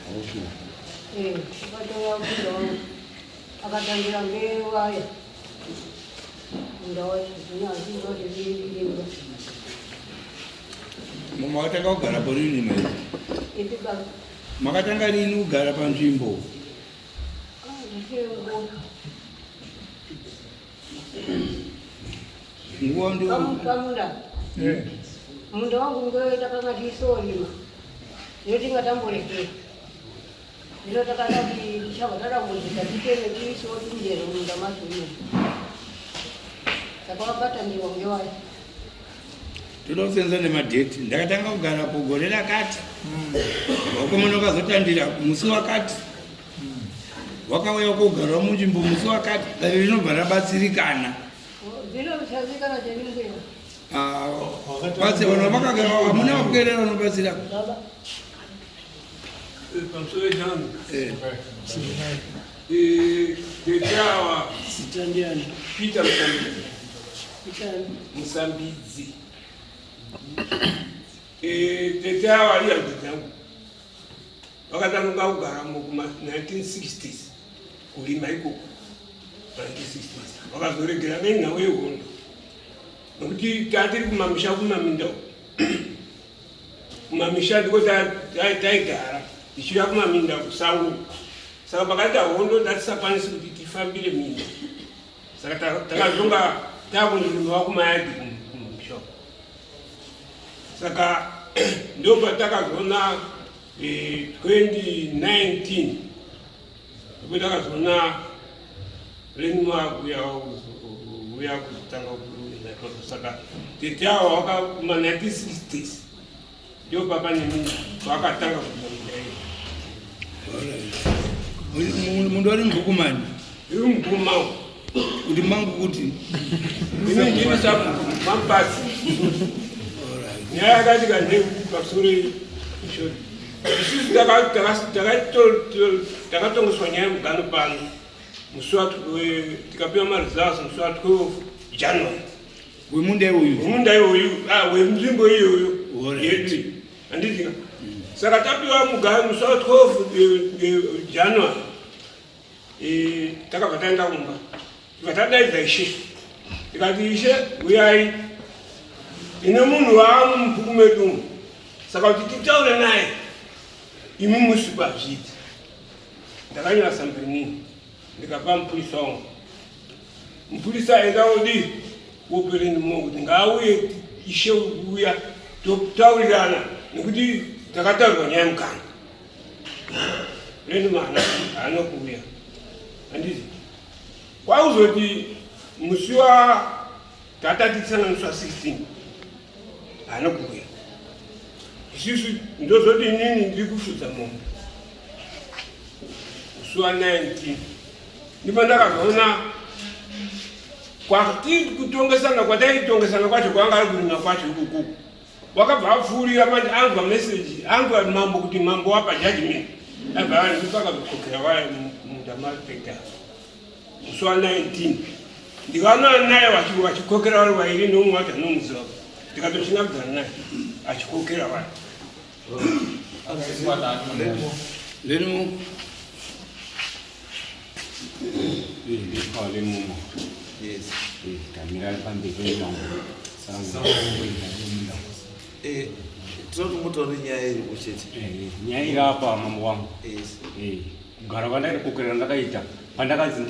Okay. Ukatoya kundo akatangira ngewa ya. Ndo zinazizo zilizimba. Mama watanga kugara porini mai. Itika. Makatanga lini kugara panzvimbo? Nguwa ndio. Kamunda. Munda wangu ngoita kama jisolima. Yoti ngatamboleke. Ndinotaka kuti chakatara muzika tikene tiso tinjere munda masumi. Saka wakata ndiwo ngewayo. Tinosenza nemadheti. Ndakatanga kugara pogore rakati. Wakomana ukazotandira musi wakati. Wakauya kugara munzvimbo musi wakati. Dare rinobva rabatsirikana. Zvinochazikana cheninge. Basi vanhu vakagara hamuna vakuerera vanobatsira. Pamusoro changu Tetawa Peter Musambidzi Tetawa ali yangu wakatanga kugara mukuma 1960s kulima ikoko 1960s wakazoregera nenhau yehondo nokuti tatiri kumamisha kumaminda kumamisha ndiko taigara tichiuya kumaminda kusango saka pakaita hondo tatisakwanisi kuti tifambire minda saka takazonga takundiriwa kumayadhi kumamisha saka ndo patakazoona 2019 ndipo takazona renwa uya kutanga kutoto saka Tetawa wakuma 1960s ndio papa nini wakatanga kutoto Mundu ari mbukumani. iri mugumao Kuti mangu kuti. ini ndini sabu mampasi nyaya katika ndevu pamusoro ishori isusu takatongeswa nyaya mugano pano musi tikapiwa maresults musi wa 12 January Wemunda uyu. wemunda iyoyu wenzvimbo iyoyo yedu handitika saka tapiwa mugano musi wa 12 January takabva taenda kumba tikatadaidza Ishe tikati Ishe uyai ine munhu waamumubhuku medumo saka kuti titaure naye imi musipa zviti ndakanyora sampenini ndikapa mupurisa wangu mupurisa aenda odi wopereni mo kuti ngaauye Ishe uya totaurirana nekuti takataurirwa nyaya mukana reni mana haana kuuya handizi kwauzoti musi wa tatatisanganiswa 16 haana kuuya isusu ndozoti inini ndiri kufudza mombe musi wa 19 ndipo ndakazoona kwati kutongesana kwataitongesana kwacho kwanga ari kurima kwacho ikuku wakabva apfuurira manje anzwa meseji anzwa mambo kuti mambo wapa judgment abva andipakazokokera waya mudamapeta musi wa 19 ndikaona naye wachikokera vari wairi nomwe wacho anomuziva ndikatochingakudzana naye achikokera vari Leno. Kale mumo. Yes. Kamera pande kwenyango. Sangu. Tinoto mutori nyaya iri kuchete. Nyaya iri apa mambo wangu. Yes. Kugara kwandari kokera ndakaita. Pandakanzi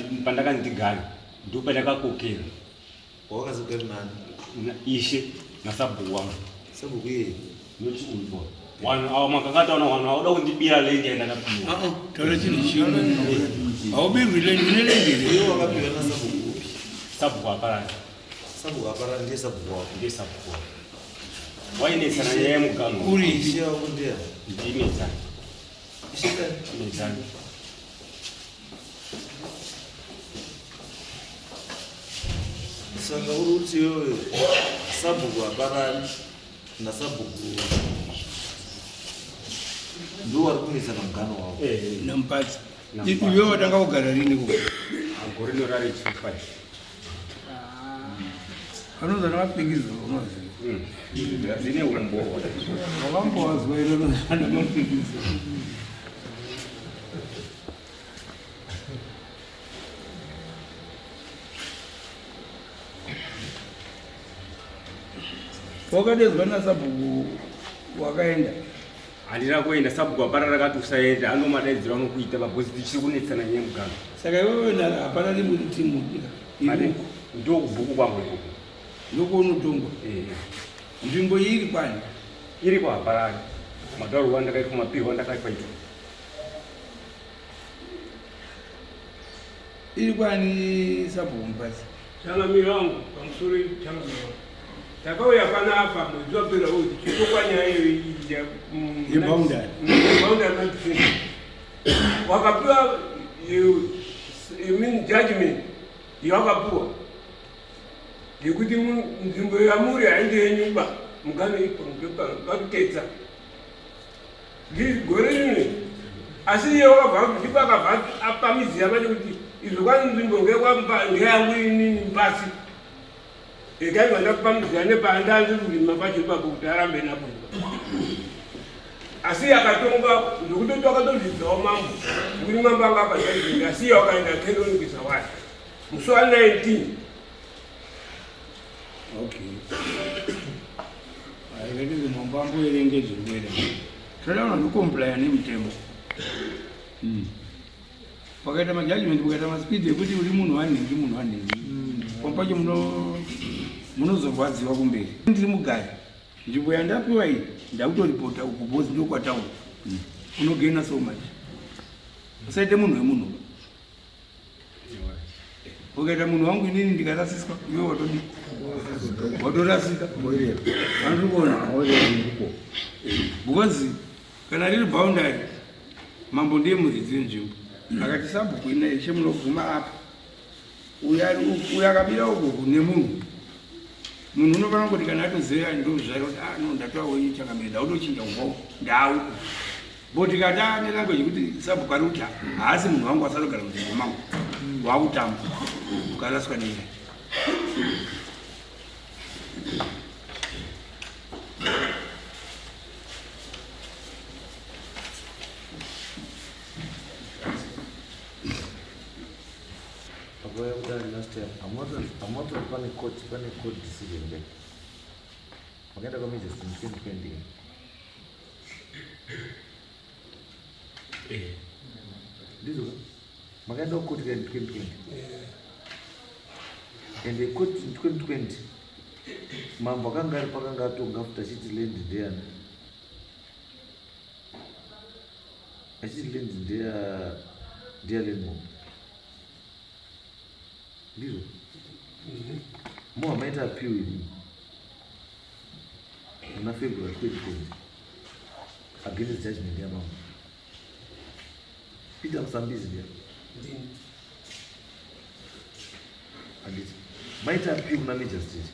ndigare. Ndipo pandakakokera. Wakazogara nani? Ishe nasabu wangu. Sabu kuye. Noti ulbo. Wanu awa makangata wana wanu awuda kundibira lenge ndakapiwa. Taura chini chino. Awubirwi lenge nelenge. Iyo wakapiwa na sabu kupi? Sabu kwa parani. Sabu kwa parani ndiye sabu wako. Ndiye sabu wako. Wainesana nyaya mugano. Uri. Ishe wako ndiye? Ndinezana. Ishe kani? Ndinezana. Saka uri uti yowe sabu kwa parani na sabu kupi. Ndo wari kunesana mugano wako. Nampatsa. Iwe watanga kugara rini kuko? Agora no horário de 5. Anozana mapikizo unozi. Zine umbo. Wakamboazwa ilo nozana mapikizo. wakadedzwa nasabhuku wakaenda handina kuenda sabhuku hapana rakati usaenda anomadaidzira anokuita mabhosi tichiri kunetsana nyaya muganga saka iwewe hapana rimwe timu ndokubhuku kwangu ikoko ndokuonotongwa nzvimbo iyi iri kwani iri kwahaparani mataurwa ndakaitwa mapirwa ndakaipaitwa iri kwani sabhuku mupasi changamiro wangu pamusoro changamiro wangu takauya panapa mwedzi wapera uyu tichitokwa nyaya yebaundari madefense wakapiwa judgment yawakapiwa yekuti nzvimbo yamuri haindi yenyumba mukanoipakutetsa gore rimwe asi iye wakabva ndipo akabva apamizi yamacho kuti izvo kwani nzvimbo ngeyangu inini pasi ekaibva ndapamiziya nepandandirurima pacho ipapo kuti arambe napo asi akatonga zvokutoti wakatozvidzawo mambo kuti mambo anga apazaizinga asi iye wakaenda keronikisa wayo musi wa 19 aivetizi mambo amboerenge zvirwere todaona ndokomplaya nemutemo wakaita majajimenti ukaita maspidi ekuti uri munhu wanhingi munhu wanhingi pampacho munozorwadziwa kumberi ndiri mugari nzvimbo yandapiwa iyi ndakutoripota uku bhozi ndokwataura unogena so much usaite munhu wemunhu ukaita munhu wangu inini ndikarasiswa iwe watodi watorasika andikuona because kana riri boundary mambo ndiye muridzi wenzvimbo akati sabhuku ina ishe munoguma apa uyo akabira uku nemunhu unofanira kuti kana atozeya ndozvaira kuti no ndatoa wenyu changamira ndautochinja ngwao ndau but tikata nelanguage kuti sabhuku ari kuti haasi munhu wangu asatogara munzvimbo mangu wakutamba ukaraswa nenyaya last time, I'm not on court decision there. Forget about me just in 2020. This one, Maganda court in 2020. And they court in 2020. Mambo kangari pakanga tonga after city land there. A city land there land. Ndizo. Mo amaita appeal in February 2020 against judgment ya mama. Peter Msambizi ndio. Anditi. Maita appeal na major state.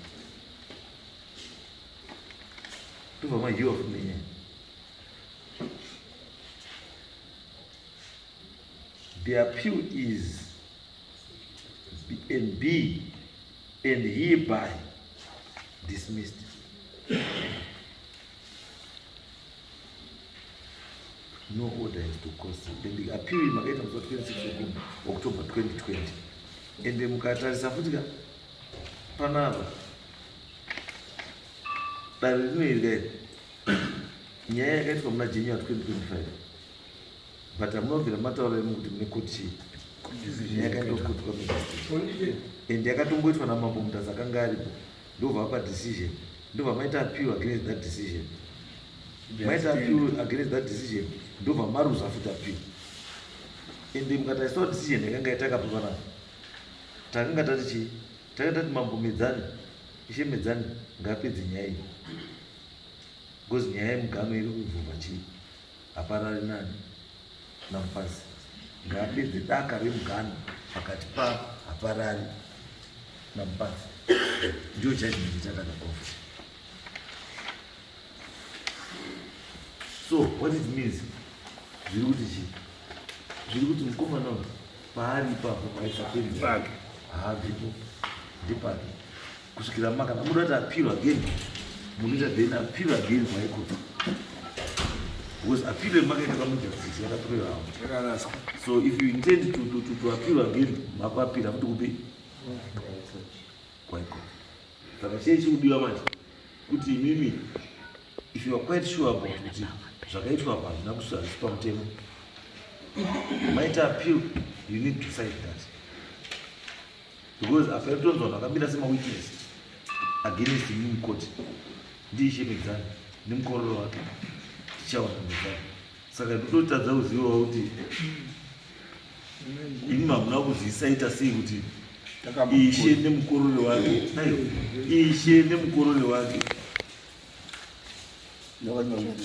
Tuva ma you of me. The appeal is and be and hereby dismissed. No order is to cause. Then the appeal in Mageta was 26 October 2020. And the Mukata Safutika Panava. But anyway, I get from Nigeria 2025. But I'm not the matter of Mikuchi. Ndiyakatongoitwa namambo mutazi akanga aripo ndobva apa decision ndobva maita appeal against that decision maita appeal against that decision ndobva maruza futi appeal ende mukataiswa decision yakanga yatakapapana takanga tati takatati mambo medzani ishe medzani ngapedze nyaya iyi because nyaya yemugano iri kubvumba chii haparari nani namupasi ngapedze daka remugano pakati pa haparari namupasi ndio judgment itatakakofa. So what it means zviri kuti mukomana paari ipapo paisapedza haavipo ndipake kusvikira makana muda kuti appeal again munoita then appeal again kwaikoti because appeal yemakaita kamujustice yakatorera so if you intend to appeal again mapapira futi kupi kwaikoti saka chei chikudiwa manje kuti imimi if you are quite sure about kuti zvakaitwa apa hazvina kusarisi pamutemo maita appeal you need to cite that because after tonzwa vakabira semawitness against imimi court ndiishe Medzani nemukororo wake tichawana Medzani saka ndototadza kuzivawo kuti imimi hamuna kuzisaita sei kuti ishe nemukororo wake ishe nemukororo wake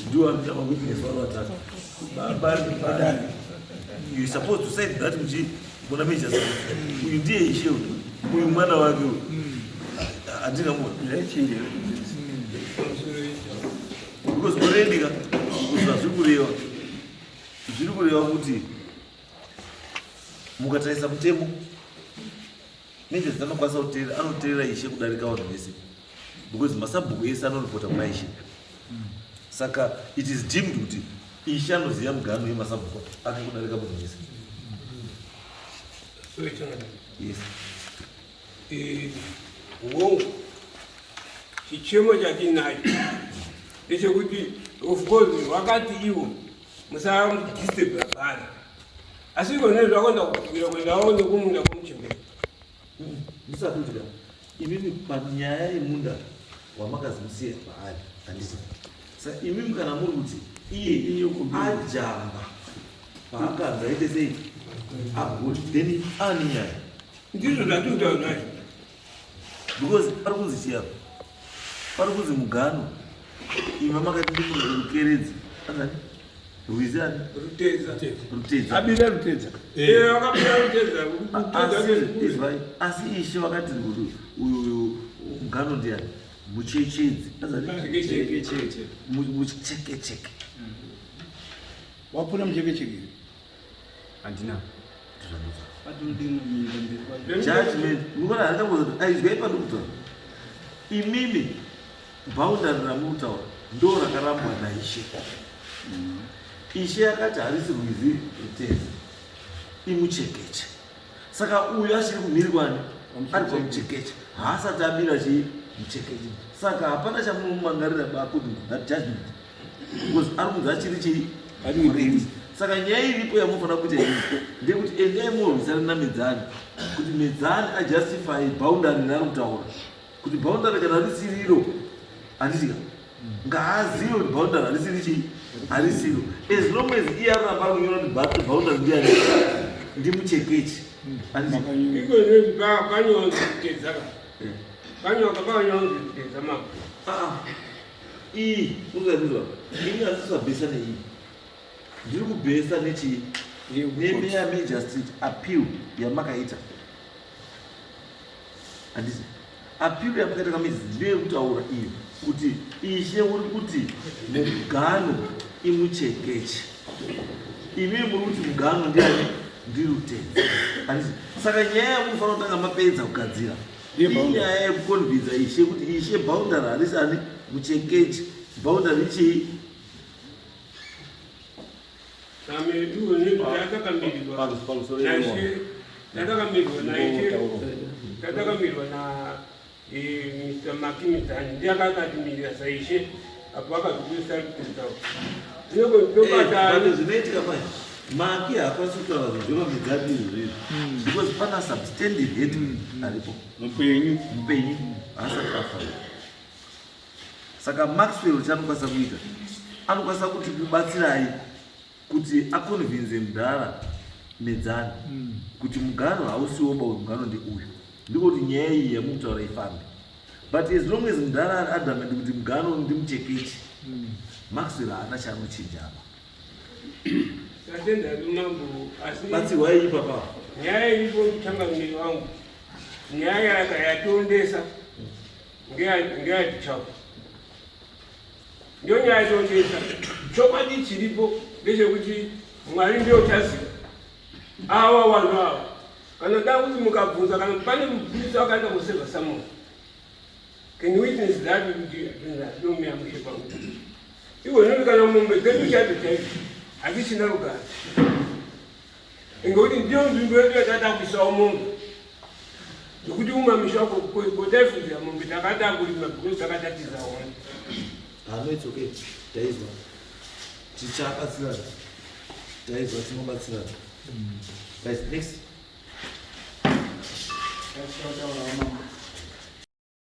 ndiwo anoita mawitness varo vatatu bari you supposed to say that muchi muna meja uyu ndiye ishe uyu mwana wake andina mwana because already zviri kureva kuti mukatarisa mutemo meja dzinokwanisa kuteerera anoteerera ishe kudarika vanhu vese because masabhuku ese anoripota kuna ishe saka it is deemed kuti ishe anoziva mugano yemasabhuku ake kudarika munhu wese. Yes. Wow. Chichemo chachinacho ndechekuti of course wakati iwo musadisturba bari asi ikone zvakonda kutukira kuendawo nekumunda kumuchembera ndisakutika imimi panyaya yemunda wamakazimusiya paari handiti saka imimi kana muri kuti iye ajamba paakanza aite sei agoti then ani nyaya ndizvo zvatinotaura nazvo because pari kunzi chiyapa pari kunzi mugano ima makati ndimurukeredzi azani rwizani rutedza abira rutedza wakabira rutedza asi ishe vakati uyu mugano ndiani muchechedzi muchekecheke wapuna muchekecheke handina judgment mukona handingamboza aizwai pandokutaura imimi bhaundari ramutaura ndo rakarambwa naishe ishe akati harisi rwizi rutedza imuchekeche saka uyu achiri kumhirikwani ari pamuchekeche haasati abira chii muchekeche saka hapana chamunomangarira bakuti that judgment because ari kunzi achiri chii ari saka nyaya iripo yamunofanira kuita iyi ndekuti endai murwisana naMedzani kuti Medzani ajustify bhaundari rari kutaura kuti bhaundari kana risiriro handitika ngaazive kuti bhaundari harisiri chii harisiro as long as iye aramba kunyora kuti bhaundari ndiani ndimuchekeche kanyonzitedza mako iyi urizwa ini handisabhesa neiyi ndiri kubhesa nechii nemeya major street appeal yamakaita handisi appeal yamakaita kamezi ndeyekutaura iyo kuti ishe uri kuti mugano imuchekeche imi muri kuti mugano ndiani ndirutedza handisi saka nyaya yamunofanira kutanga mapedza kugadzira inyaya yekukonvhidza ishe kuti ishe bhaundari harisi ani muchekeche bhaundari chii namedu netatakambirirwa na Mr. Makimitani ndiye akakatimirira saishe apo akazvikuisa rutedzawo zvinoitika pai maki haakwanisi kutaura zvezvova Medzani izvozvo because pana substandard head aripo mupenyu haasati afa saka Maxwell chaanokwanisa kuita anokwanisa kuti kubatsirai kuti akonvinze mudhara Medzani kuti mugano hausiwoba uyu mugano ndeuyu ndiko kuti nyaya iyi yamukutaura ifambe but as long as mudhara adamandi kuti mugano ndimuchekeche Maxwell haana chaanochinja apa batsirwai ipapa nyaya iripo muchangamiri wangu nyaya yakayatondesa ngeyatichapa ndiyo nyaya yatondesa chokwadi chiripo ndechekuti Mwari ndiyo chaziva awa vanhu ava kana da kuti mukabvunza kana pane mupurisa wakaita kuseva Samuel can you witness that ndomuyamushe pangu iwononi kana mombe dzedu chato chaito hatichina rugare ngekuti ndiyo nzvimbo yedu yatata kuisawo mombe Nikuti umamisha wako kuipotefu ya Mungu takata kulima because takata tiza one. No, it's okay. Taizwa. Chichabatsirana. Taizwa chinobatsirana. Guys, next. That's what our mama.